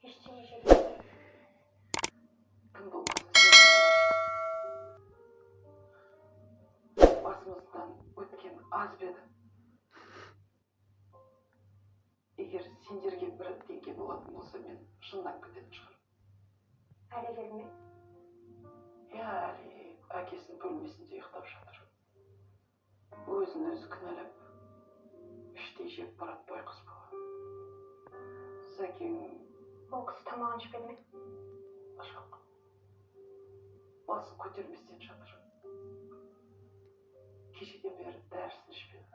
Ештеңе жеген Кім болмаса басымыздан өткен аз беді. Егер сендерге бір теңге болатын болса, мен шындап кететін шығармын. әлі келме. Әлі әкесінің бөлмесінде ұйықтап жатыр. Өзін өзі кінәлап, іштей жеп барады байқұс бала. Сәкең Ол кісі тамағын ішпеді ме? жоқ. Басын көтерместен жатыр. Кешеден бері дәрісін ішпеді.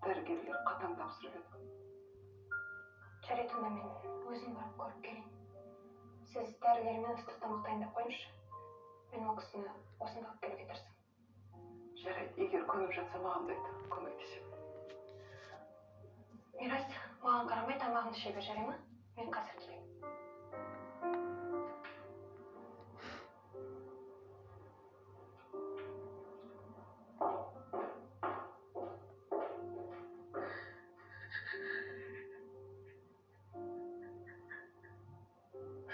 Дәрігерлер қатаң тапсырып еді. Жарайды, онда мен өзім барып көріп келейін. Сіз дәрілермен ыстық тамақ дайындап қойыңызшы. Мен ол кісіні осында алып келуге тырысамын. Жарайды, егер көніп жатса маған да айт, көмектесемін. Мирас, маған қарамай тамағыңды іше бер, жарай ма? Мен қазір келемін.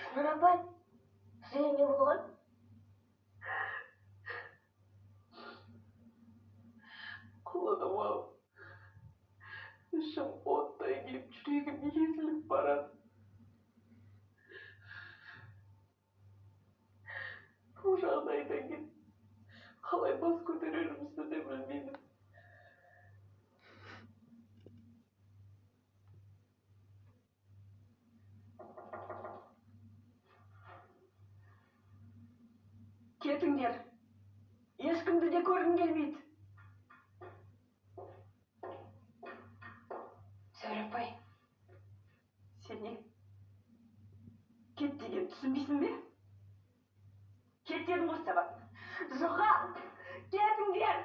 Шынар апай, сізге не болған? Құлыным-ау, ішім оттай күйіп, жүрегім езіліп барады. Бұл жағдайдан кейін қалай бас көтерерімізді де білмеймін. Кетіңдер, ешкімді де көргім келмейді. Зәуре апай, Сен не? Кет деген түсінбейсің бе? Кет дедім ғой саған. Жоғал! Кетіңдер!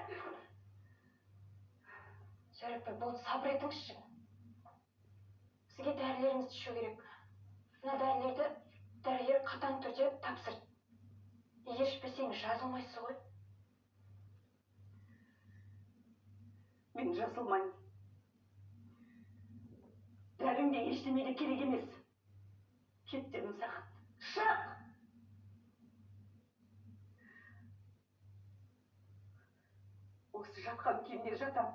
Зәуре апай, болды, сабыр етіңізші. Сізге дәрілеріңізді ішу керек. Мына дәрілерді дәрігер қатаң түрде тапсырды. Егер ішпесеңіз жазылмайсыз ғой. Мен жазылмайын. Дәрің де ештеме де керек емес. Кет дедім саған. Шық! Осы жатқан күйімде жатам.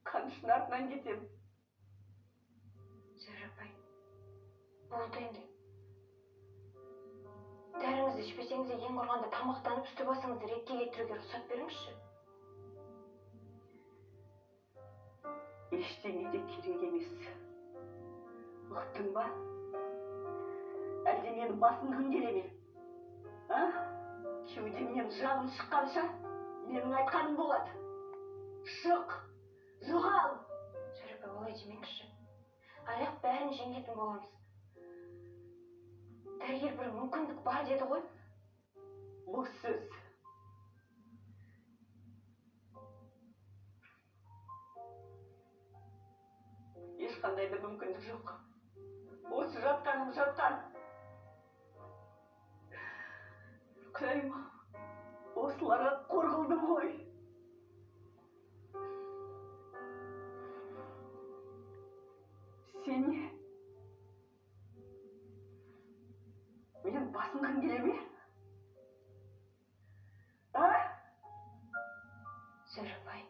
Қанышын артынан кетем. Зәуре апай, болды енді. Дәріңізді ішпесеңіз де ең құрғанда тамақтанып үсті басыңызды ретке келтіруге рұқсат беріңізші. Ештеңе де керек емес. Ұқтың ба? Әлде менің басымнан келе ме? Кеудемнен жаным шыққанша менің айтқаным болады. Шық! Жоғал! Зәуре апай, олай демеңізші. Аяқ бәрін жеңетін боламыз. Дәрігер бір мүмкіндік бар деді ғой. Бос сөз. Ешқандай да мүмкіндік жоқ. Осы жатқаным жатқан. Құдайым, осыларға қор қылдым ғой. Сен не? Менің басымнан келе ме? Зәуре апай,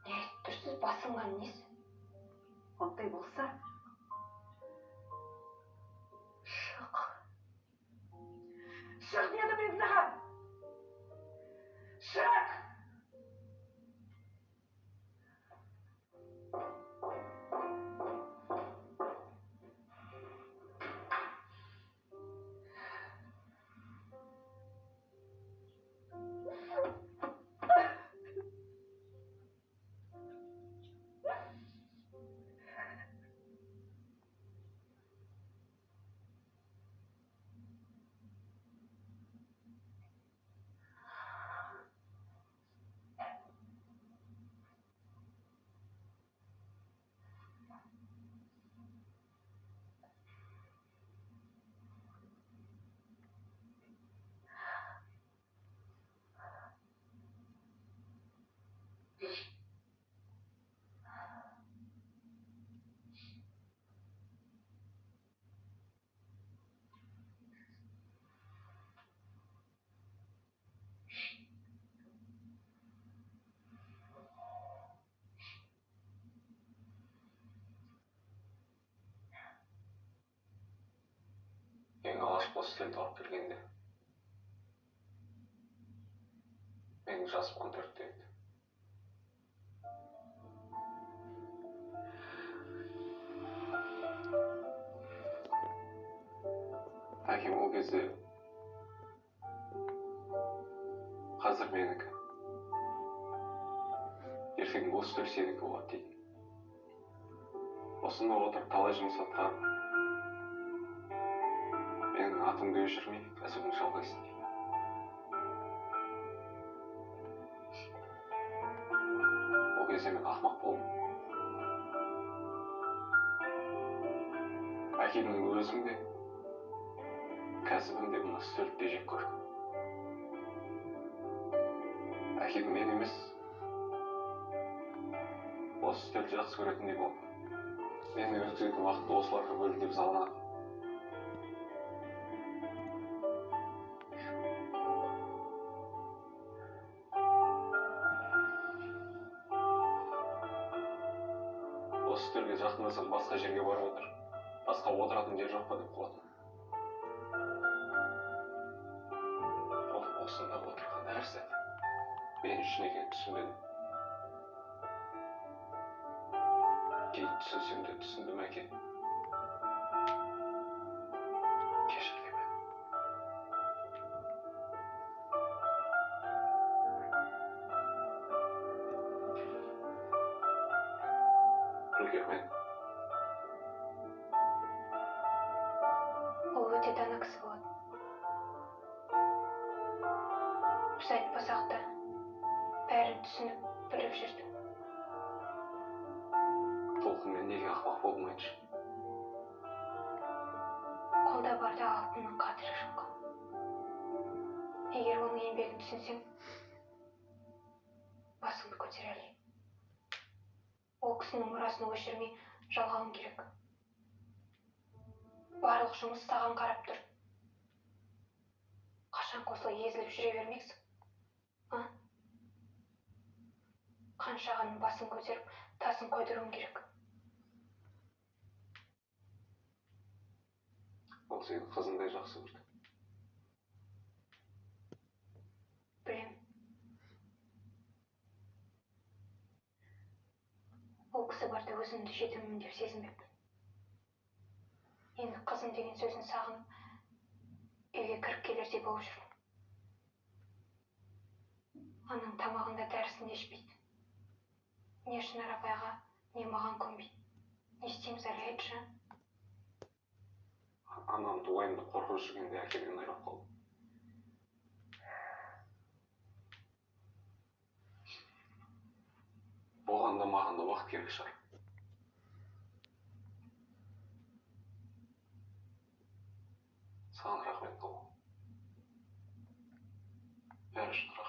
не айтып тұрсыз, басынған несі? Ондай болса, шық. Шық дедім мен саған. Шық! осы студент алып келгенде менің жасым 14-те еді. Әкем ол кезде қазір менікі, ертең бұл үстел сенікі болады дейді. Осында отырып талай жұмыс атқарып, менің атымды өшірмей кәсібіңді жалғайсың дейді. Ол кезде мен ақымақ болдым. Әкемнің өзің де, кәсібің де мына үстелді жек көр. Әкем мен емес, осы үстелді жақсы көретіндей болды. Менің өткізетін уақытты осыларға бөлді деп залынады. Осы үстелге жақындасам басқа жерге барып отыр. Басқа отыратын жер жоқ па деп қуатын. Осында отырған әр сәт мен үшін екенін түсінбедім. Кейін түсінсем де түсіндім әке. Кешір деп. Үлгермен. Ол өте дана кісі болады. Біз айтпасақ та бәрін түсініп, біліп жүрді. Толқын, мен неге ақымақ болмайыншы? Қолда барда алтынның қадірі жоқ. Егер оның еңбегін түсінсең, басыңды көтере ал. Ол кісінің мұрасын өшірмей жалғауың керек. Барлық жұмыс саған қарап тұр. Қашан қосылып езіліп жүре бермексің? Қаншағаның басын көтеріп, тасын қойдыруың керек. Ол сені қызыңдай жақсы көрді. Білем. Ол кісі барда өзімді жетіммін деп сезінбеппін. Енді қызым деген сөзін сағынып, үйге кіріп келердей болып жүрмін. Ананың тамағында дәрісін ішпейді. Не Шынар апайға, не маған көнбейді. Не істейміз әлі айтшы? Анам туғайымды қорқып жүргенде әкемнен айырылып қалдым. Оған да маған да уақыт керек шығар. Саған рахмет, Толқын. Бәрі үшін рахмет.